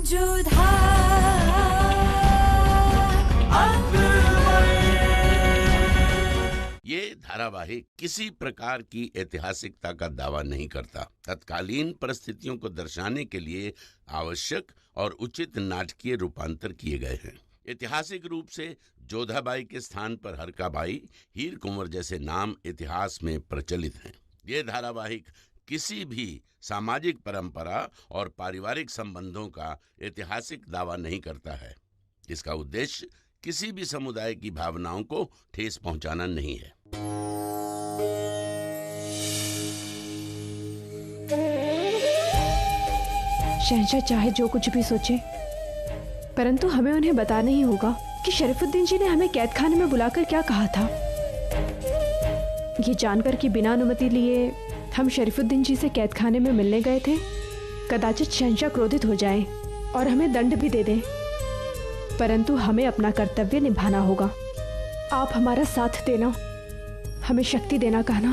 जोधा ये धारावाहिक किसी प्रकार की ऐतिहासिकता का दावा नहीं करता। तत्कालीन परिस्थितियों को दर्शाने के लिए आवश्यक और उचित नाटकीय रूपांतर किए गए हैं। ऐतिहासिक रूप से जोधाबाई के स्थान पर हरकाबाई, हीर कुंवर जैसे नाम इतिहास में प्रचलित हैं। ये धारावाहिक किसी भी सामाजिक परंपरा और पारिवारिक संबंधों का ऐतिहासिक दावा नहीं करता है। इसका उद्देश्य किसी भी समुदाय की भावनाओं को ठेस पहुंचाना नहीं है। शहंशाह चाहे जो कुछ भी सोचे, परंतु हमें उन्हें बताना ही होगा कि शरीफुद्दीन जी ने हमें कैद खाने में बुलाकर क्या कहा था। ये जानकर कि बिना अनुमति लिए हम शरीफुद्दीन जी से कैद खाने में मिलने गए थे, कदाचित शहंशाह क्रोधित हो जाएं और हमें दंड भी दे दें, परंतु हमें अपना कर्तव्य निभाना होगा। आप हमारा साथ देना, हमें शक्ति देना कहना।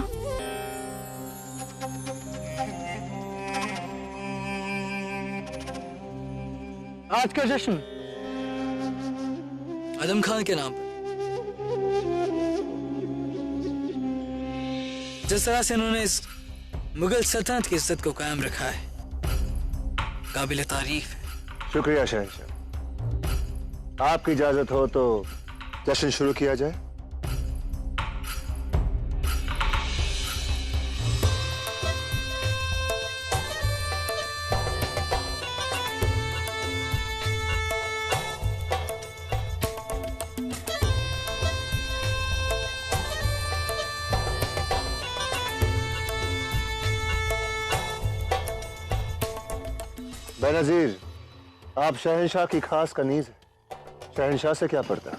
आज का जश्न आदम खान के नाम पर, जिस तरह से उन्होंने इस मुगल सल्तनत की इज्जत को कायम रखा है, काबिल तारीफ है। शुक्रिया शहंशाह। आपकी इजाजत हो तो जश्न शुरू किया जाए। बेनजीर, आप शहंशाह की खास कनीज हैं। शहंशाह से क्या पड़ता?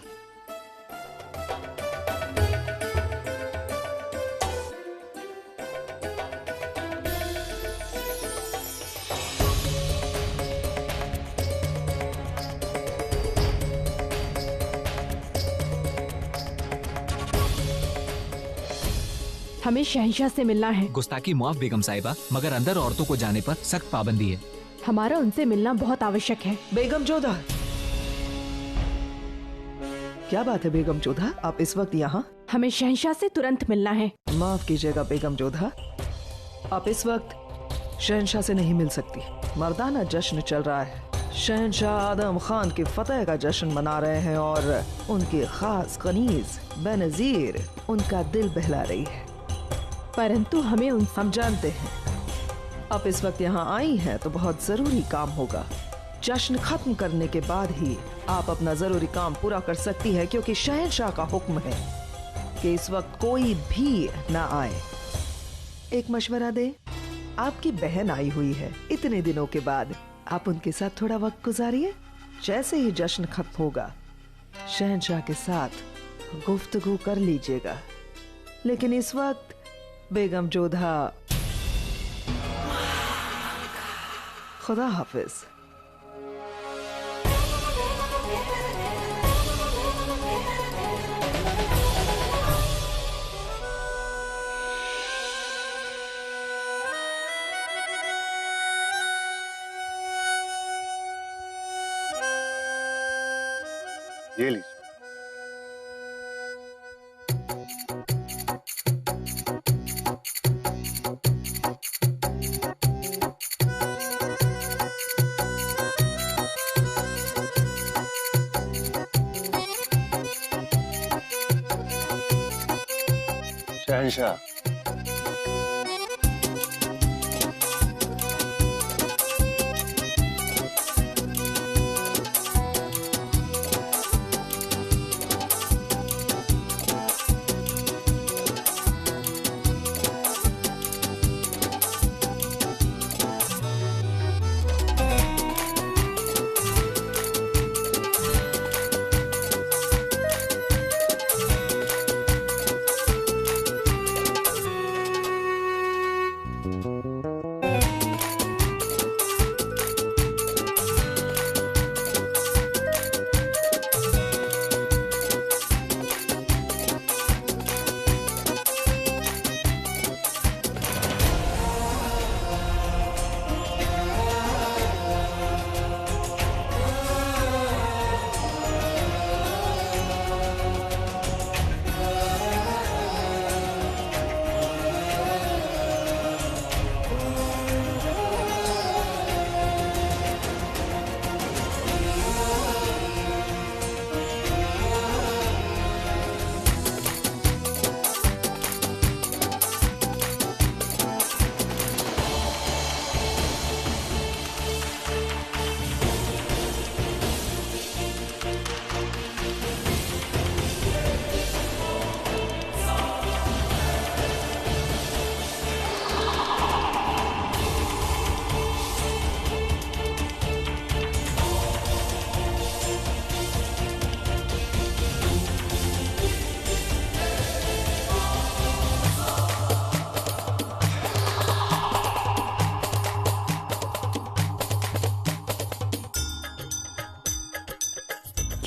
हमें शहंशाह से मिलना है। गुस्ताखी माफ बेगम साहिबा, मगर अंदर औरतों को जाने पर सख्त पाबंदी है। हमारा उनसे मिलना बहुत आवश्यक है। बेगम जोधा, क्या बात है बेगम जोधा, आप इस वक्त यहाँ? हमें शहंशाह से तुरंत मिलना है। माफ कीजिएगा बेगम जोधा, आप इस वक्त शहंशाह से नहीं मिल सकती। मर्दाना जश्न चल रहा है। शहंशाह आदम खान की फतेह का जश्न मना रहे हैं और उनकी खास कनीज बेनजीर उनका दिल बहला रही है। परंतु हम जानते हैं आप इस वक्त यहाँ आई हैं तो बहुत जरूरी काम होगा। जश्न खत्म करने के बाद ही आप अपना जरूरी काम पूरा कर सकती है, क्योंकि शहंशाह का हुक्म है कि इस वक्त कोई भी ना आए। एक मशवरा दे, आपकी बहन आई हुई है, इतने दिनों के बाद आप उनके साथ थोड़ा वक्त गुजारिए। जैसे ही जश्न खत्म होगा शहंशाह के साथ गुफ्तगू कर लीजिएगा। लेकिन इस वक्त बेगम जोधा, खुदा हाफिज। ये लीजिए। शहंशाह,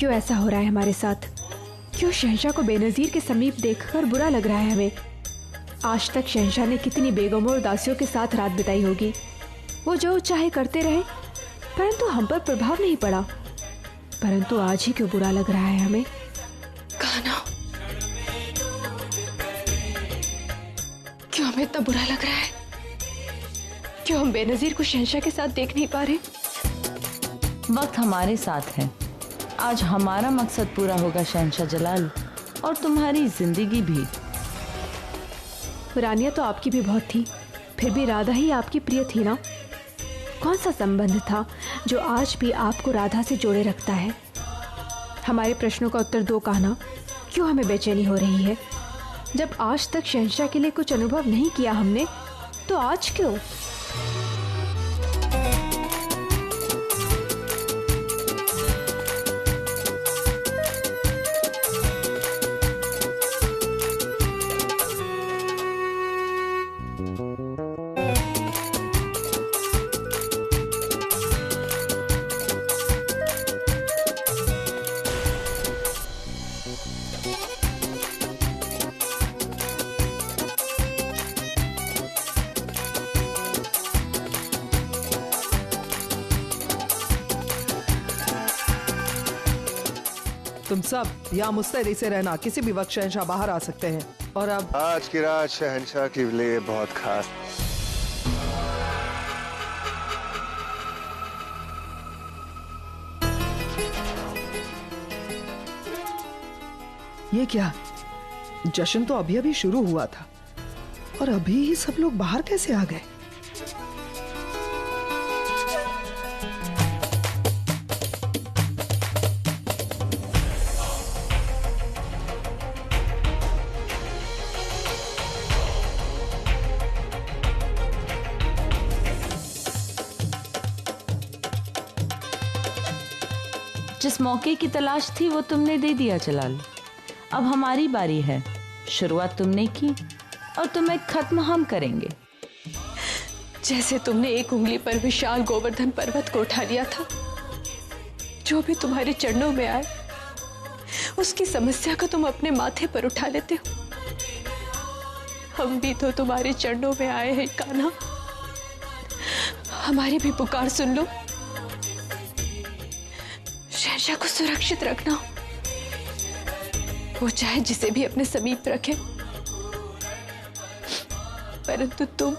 क्यों ऐसा हो रहा है हमारे साथ? क्यों शहंशाह को बेनजीर के समीप देखकर बुरा लग रहा है हमें? आज तक शहंशाह ने कितनी बेगमों और दासियों के साथ रात बिताई होगी। वो जो चाहे करते रहे, परंतु हम पर प्रभाव नहीं पड़ा। परंतु आज ही क्यों बुरा लग रहा है हमें? कान्हा, क्यों हमें इतना बुरा लग रहा है? क्यों हम बेनजीर को शहंशाह के साथ देख नहीं पा रहे? वक्त हमारे साथ है। आज हमारा मकसद पूरा होगा शहंशाह जलाल, और तुम्हारी जिंदगी भी। रानिया तो आपकी भी बहुत थी, फिर भी राधा ही आपकी प्रिय थी ना? कौन सा संबंध था जो आज भी आपको राधा से जोड़े रखता है? हमारे प्रश्नों का उत्तर दो कान्हा। क्यों हमें बेचैनी हो रही है? जब आज तक शहंशाह के लिए कुछ अनुभव नहीं किया हमने, तो आज क्यों? तुम सब यहाँ मुस्तैदी से रहना, किसी भी वक्त शहंशाह बाहर आ सकते हैं। और अब आज की रात शहंशाह के लिए बहुत खास। ये क्या? जश्न तो अभी अभी शुरू हुआ था और अभी ही सब लोग बाहर कैसे आ गए? जिस मौके की तलाश थी वो तुमने दे दिया जलाल। अब हमारी बारी है। शुरुआत तुमने की और तुम्हें खत्म हम करेंगे। जैसे तुमने एक उंगली पर विशाल गोवर्धन पर्वत को उठा लिया था, जो भी तुम्हारे चरणों में आए उसकी समस्या को तुम अपने माथे पर उठा लेते हो। हम भी तो तुम्हारे चरणों में आए हैं कान्हा, हमारी भी पुकार सुन लो। शहंशाह को सुरक्षित रखना, वो चाहे जिसे भी अपने समीप रखे, परंतु तुम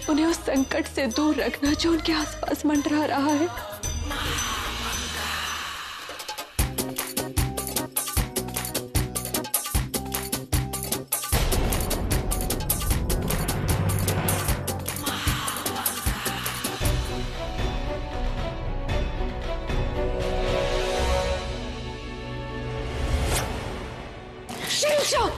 उन्हें उस संकट से दूर रखना जो उनके आसपास मंडरा रहा है। शहंशाह!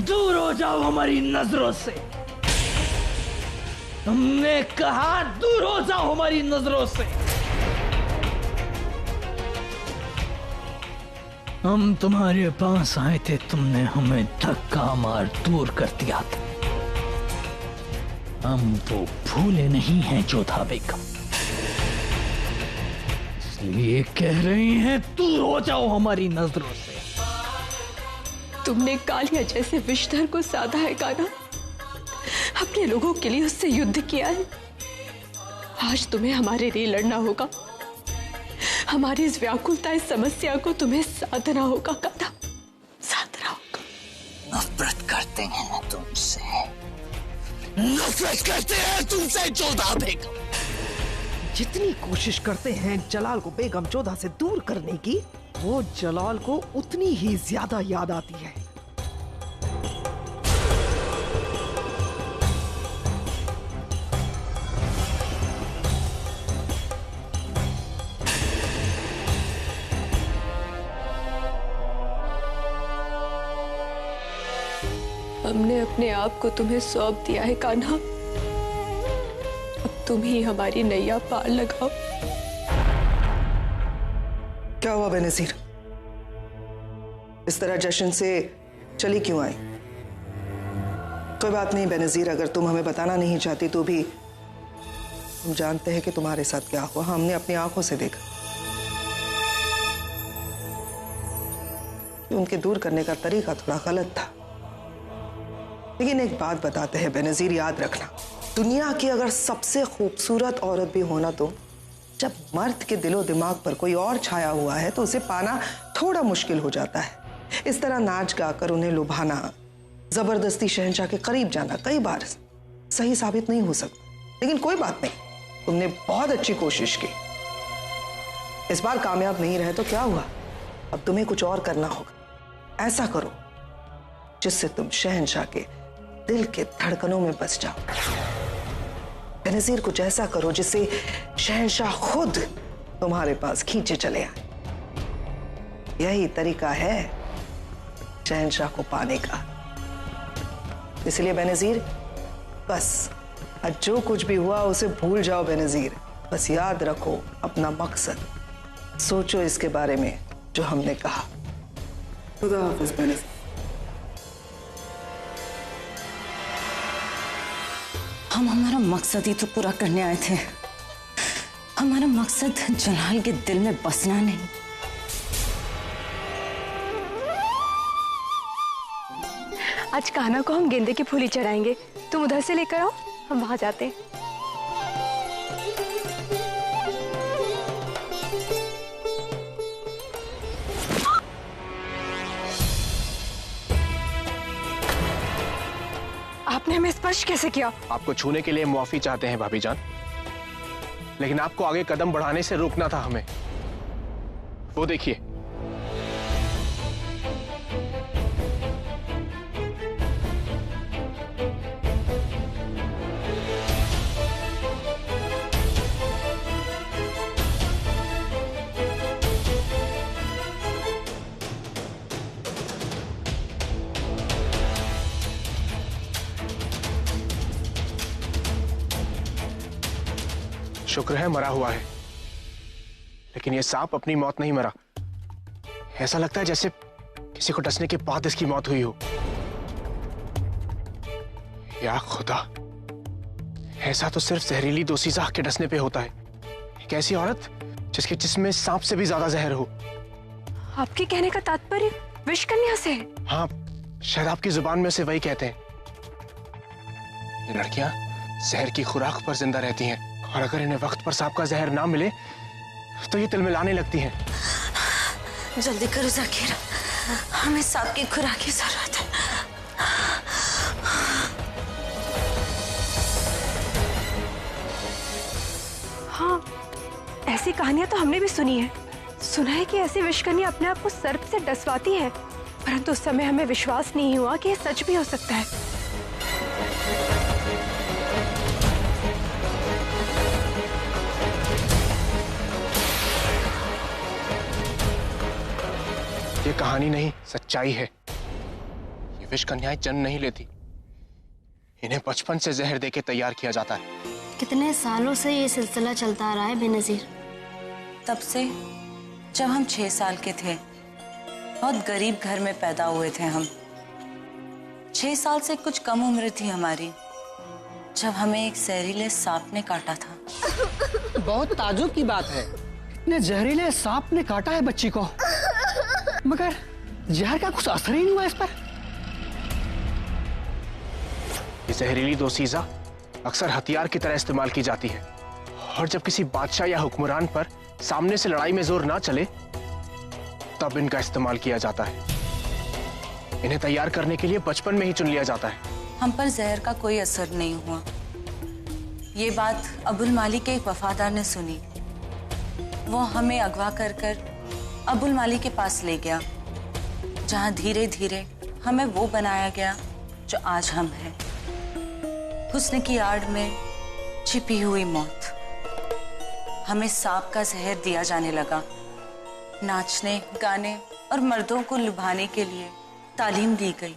दूर हो जाओ हमारी नजरों से। तुमने कहा दूर हो जाओ हमारी नजरों से। हम तुम्हारे पास आए थे, तुमने हमें धक्का मार दूर कर दिया था। हम वो भूले नहीं हैं जोधा बेगम, इसलिए कह रही हैं दूर हो जाओ हमारी नजरों से। तुमने कालिया जैसे विषधर को साधा है कान्हा, अपने लोगों के लिए उससे युद्ध किया है। आज तुम्हें हमारे लिए लड़ना होगा। हमारी इस व्याकुलता, इस समस्या को तुम्हें साधना होगा कान्हा, साधना होगा। नफरत करते हैं तुमसे, नफरत करते हैं तुमसे जोधा बेगम। जितनी कोशिश करते हैं जलाल को बेगम जोधा से दूर करने की, वो जलाल को उतनी ही ज्यादा याद आती है। हमने अपने आप को तुम्हें सौंप दिया है कान्हा, अब तुम ही हमारी नैया पार लगाओ। क्या हुआ बेनजीर? इस तरह जश्न से चली क्यों आई? कोई बात नहीं बेनजीर, अगर तुम हमें बताना नहीं चाहती तो भी हम जानते हैं कि तुम्हारे साथ क्या हुआ। हमने अपनी आंखों से देखा। उनके दूर करने का तरीका थोड़ा गलत था। लेकिन एक बात बताते हैं बेनजीर, याद रखना, दुनिया की अगर सबसे खूबसूरत औरत भी होना, तो जब मर्द के दिलो दिमाग पर कोई और छाया हुआ है तो उसे पाना थोड़ा मुश्किल हो जाता है। इस तरह नाच गाकर उन्हें लुभाना, जबरदस्ती शहंशाह के करीब जाना कई बार सही साबित नहीं हो सकता। लेकिन कोई बात नहीं, तुमने बहुत अच्छी कोशिश की। इस बार कामयाब नहीं रहे तो क्या हुआ, अब तुम्हें कुछ और करना होगा। ऐसा करो जिससे तुम शहंशाह के दिल के धड़कनों में बस जाओ। बेनजीर, कुछ ऐसा करो जिससे शहंशाह खुद तुम्हारे पास खींचे चले आए। यही तरीका है शहंशाह को पाने का। इसलिए बेनजीर, बस आज जो कुछ भी हुआ उसे भूल जाओ बेनजीर। बस याद रखो अपना मकसद, सोचो इसके बारे में जो हमने कहा। खुदा हाफिज बेनजीर। हम हमारा मकसद ही तो पूरा करने आए थे। हमारा मकसद जलाल के दिल में बसना नहीं। आज कान्हा को हम गेंदे की फूली चढ़ाएंगे। तुम उधर से लेकर आओ, हम वहां जाते हैं। आपने हमें स्पर्श कैसे किया? आपको छूने के लिए मुआफी चाहते हैं भाभी जान, लेकिन आपको आगे कदम बढ़ाने से रोकना था हमें। वो देखिए, शुक्र है मरा हुआ है, लेकिन ये सांप अपनी मौत नहीं मरा। ऐसा लगता है जैसे किसी को डसने के बाद इसकी मौत हुई हो। या खुदा, ऐसा तो सिर्फ जहरीली दोशीज़ा के डसने पे होता है। एक ऐसी औरत जिसके जिस्म में सांप से भी ज्यादा जहर हो। आपके कहने का तात्पर्य विषकन्या से है? हाँ, शायद आपकी जुबान में से वही कहते हैं। ये लड़कियां जहर की खुराक पर जिंदा रहती हैं, और अगर इन्हें वक्त पर सांप का जहर ना मिले तो ये तिलमिलाने लगती हैं। जल्दी करो जाकिर, हमें सांप की खुराक की जरूरत है। हाँ, ऐसी कहानियां तो हमने भी सुनी है। सुना है कि ऐसी विषकन्या अपने आप को सर्प से डसवाती है, परंतु उस समय हमें विश्वास नहीं हुआ कि ये सच भी हो सकता है। ये कहानी नहीं, सच्चाई है। ये विषकन्याएं जन्म नहीं लेती, इन्हें बचपन से जहर देके तैयार किया जाता है। कितने सालों से ये सिलसिला चलता आ रहा है बेनजीर? तब से जब हम 6 साल के थे। बहुत गरीब घर में पैदा हुए थे हम। 6 साल से कुछ कम उम्र थी हमारी जब हमें एक जहरीले सांप ने काटा था। बहुत ताज्जुब की बात है, इतने जहरीले सांप ने काटा है बच्ची को, मगर जहर का कुछ असर ही नहीं हुआ इस पर। ये जहरीली दोशीज़ा अक्सर हथियार की तरह इस्तेमाल की जाती है, और जब किसी बादशाह या हुक्मरान पर सामने से लड़ाई में जोर ना चले तब इनका इस्तेमाल किया जाता है। इन्हें तैयार करने के लिए बचपन में ही चुन लिया जाता है। हम पर जहर का कोई असर नहीं हुआ। ये बात अबुल मालिक के एक वफादार ने सुनी। वो हमें अगवा कर कर अबुल मालिक के पास ले गया, जहां धीरे धीरे हमें वो बनाया गया जो आज हम हैं। हुस्न की आड़ में छिपी हुई मौत। हमें सांप का जहर दिया जाने लगा। नाचने, गाने और मर्दों को लुभाने के लिए तालीम दी गई।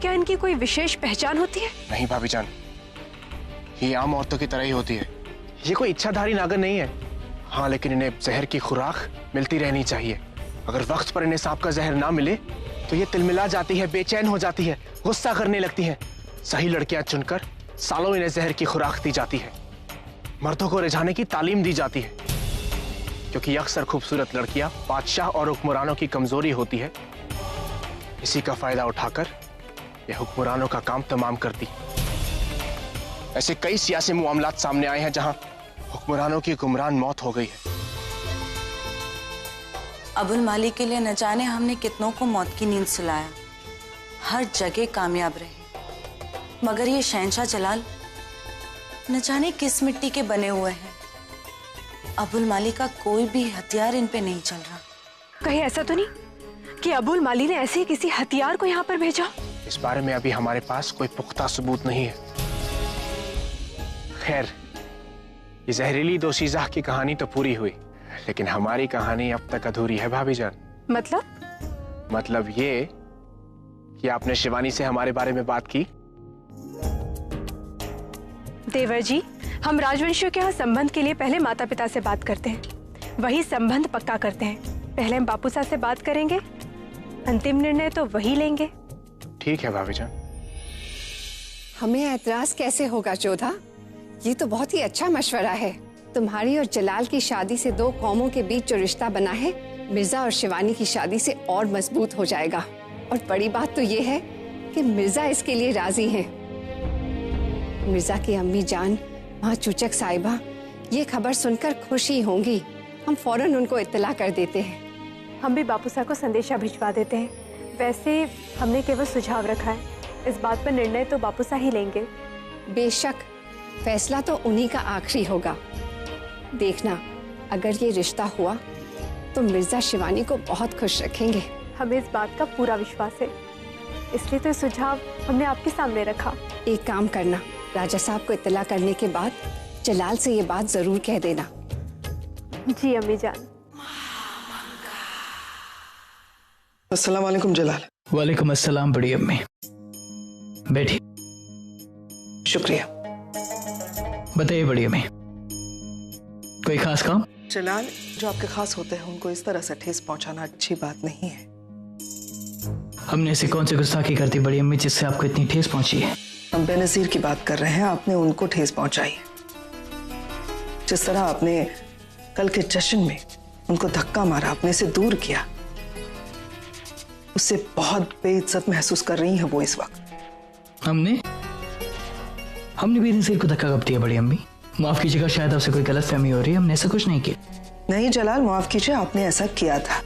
क्या इनकी कोई विशेष पहचान होती है? नहीं भाभी जान, ये आम औरतों की तरह ही होती है। ये कोई इच्छाधारी नागर नहीं है। हाँ, लेकिन इन्हें जहर की खुराक मिलती रहनी चाहिए। अगर वक्त पर इन्हें सांप का जहर ना मिले तो ये तिलमिला जाती है, बेचैन हो जाती है, गुस्सा करने लगती है। सही लड़कियां चुनकर सालों इन्हें जहर की खुराक दी जाती है। मर्दों को रिझाने की तालीम दी जाती है, क्योंकि अक्सर खूबसूरत लड़कियां बादशाह और हुक्मरानों की कमजोरी होती है। इसी का फायदा उठाकर ये हुक्मरानों का काम तमाम करती। ऐसे कई सियासी मामलात सामने आए हैं जहां हुक्मरानों की गुमरान मौत हो गई है। अबुल माली के लिए न जाने हमने कितनों को मौत की नींद सुलाया, हर जगह कामयाब रहे, मगर ये शहंशाह जलाल न जाने किस मिट्टी के बने हुए हैं। अबुल माली का कोई भी हथियार इन पे नहीं चल रहा। कहीं ऐसा तो नहीं कि अबुल माली ने ऐसे ही किसी हथियार को यहाँ पर भेजा? इस बारे में अभी हमारे पास कोई पुख्ता सबूत नहीं है। खैर, ये जहरीली दोशीज़ा की कहानी तो पूरी हुई, लेकिन हमारी कहानी अब तक अधूरी है भाभी जान। मतलब ये कि आपने शिवानी से हमारे बारे में बात की। देवर जी, हम राजवंशियों के यहाँ संबंध के लिए पहले माता पिता से बात करते हैं, वही संबंध पक्का करते हैं। पहले हम बापू साहब से बात करेंगे, अंतिम निर्णय तो वही लेंगे। ठीक है भाभी जान। हमें ऐतराज कैसे होगा जोधा? ये तो बहुत ही अच्छा मशवरा है। तुम्हारी और जलाल की शादी से दो कौमों के बीच जो रिश्ता बना है, मिर्जा और शिवानी की शादी से और मजबूत हो जाएगा। और बड़ी बात तो ये है कि मिर्जा इसके लिए राजी हैं। मिर्जा की अम्मी जान, माँ चूचक साहिबा, ये खबर सुनकर खुशी होंगी। हम फौरन उनको इत्तला कर देते हैं। हम भी बापू साहब को संदेशा भिजवा देते हैं। वैसे हमने केवल सुझाव रखा है, इस बात पर निर्णय तो बापू साहब ही लेंगे। बेशक, फैसला तो उन्हीं का आखिरी होगा। देखना, अगर ये रिश्ता हुआ तो मिर्जा शिवानी को बहुत खुश रखेंगे। हमें इस बात का पूरा विश्वास है, इसलिए तो सुझाव हमने आपके सामने रखा। एक काम करना, राजा साहब को इत्तला करने के बाद जलाल से ये बात जरूर कह देना। जी अम्मी जान। अस्सलाम वालेकुम जलाल। वालेकुम अस्सलाम बड़ी अम्मी। बैठी। शुक्रिया। बताइए बड़ी अम्मी, कोई खास काम? जलाल, जो आपके खास होते हैं उनको इस तरह से ठेस पहुंचाना अच्छी बात नहीं है। हमने ऐसी कौन सी गुस्ताखी करती बड़ी अम्मी जिससे आपको इतनी ठेस पहुंची है? हम बेनजीर की बात कर रहे हैं। आपने उनको ठेस पहुंचाई है। जिस तरह आपने कल के जश्न में उनको धक्का मारा, अपने से दूर किया, उससे बहुत बेइज्जत महसूस कर रही हैं वो इस वक्त। हमने बेनजीर को धक्का कब दिया बड़ी अम्मी? माफ कीजिएगा, शायद आपसे कोई गलतफहमी हो रही है। हमने ऐसा कुछ नहीं किया। नहीं जलाल, माफ कीजिए, आपने ऐसा किया था।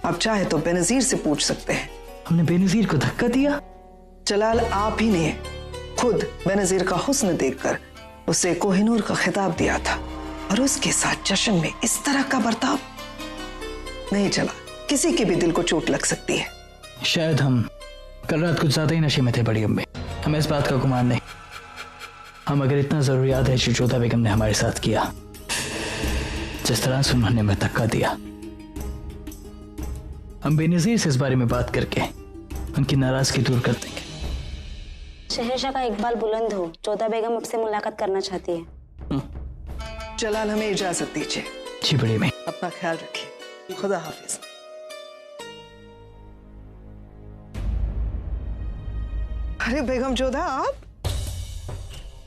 आप चाहे तो बेनजीर से पूछ सकते हैं। हमने बेनजीर को धक्का दिया? जलाल, आप ही ने खुद बेनजीर का हुस्न देखकर उसे कोहिनूर का खिताब दिया था, और उसके साथ जश्न में इस तरह का बर्ताव। नहीं जलाल, किसी के भी दिल को चोट लग सकती है। शायद हम कल रात कुछ ज्यादा ही नशे में थे बड़ी अम्मी, हमें इस बात का गुमान नहीं। हम अगर इतना जरूर याद है जो जोधा बेगम ने हमारे साथ किया, जिस तरह से उन्होंने हमें धक्का दिया, हम बेनजीर से इस बारे में बात करके उनकी नाराजगी दूर कर देंगे। शहंशाह का इकबाल बुलंद हो, जोधा बेगम आपसे मुलाकात करना चाहती है। जलाल, हमें इजाजत दीजिए। जी बड़ी अम्मी। अपना ख्याल रखिए। खुदा हाफिज। अरे बेगम जोधा, आप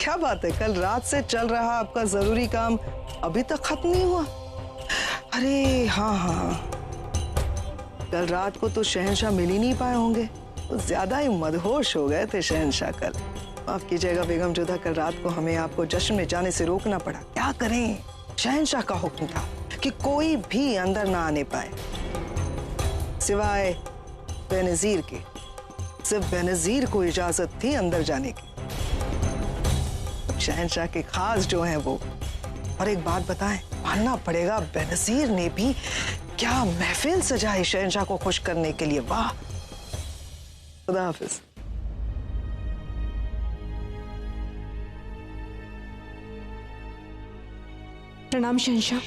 क्या बात है? कल रात से चल रहा आपका जरूरी काम अभी तक खत्म नहीं हुआ? अरे हाँ, कल रात को तो शहंशाह मिल ही नहीं पाए होंगे, तो ज्यादा ही मदहोश हो गए थे शहंशाह कल। माफ कीजिएगा बेगम जोधा, कल रात को हमें आपको जश्न में जाने से रोकना पड़ा। क्या करें, शहंशाह का हुक्म था कि कोई भी अंदर ना आने पाए सिवाय बेनजीर के। सिर्फ बेनजीर को इजाजत थी अंदर जाने की, शहंशाह के खास जो हैं वो। और एक बात बताएं, मानना पड़ेगा बेनजीर ने भी क्या महफिल सजाई शहंशाह को खुश करने के लिए। वाह। खुदा हाफिज। प्रणाम शहंशाह।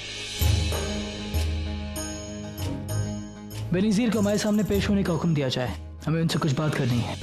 बेनजीर को हमारे सामने पेश होने का हुक्म दिया जाए। हमें उनसे कुछ बात करनी है।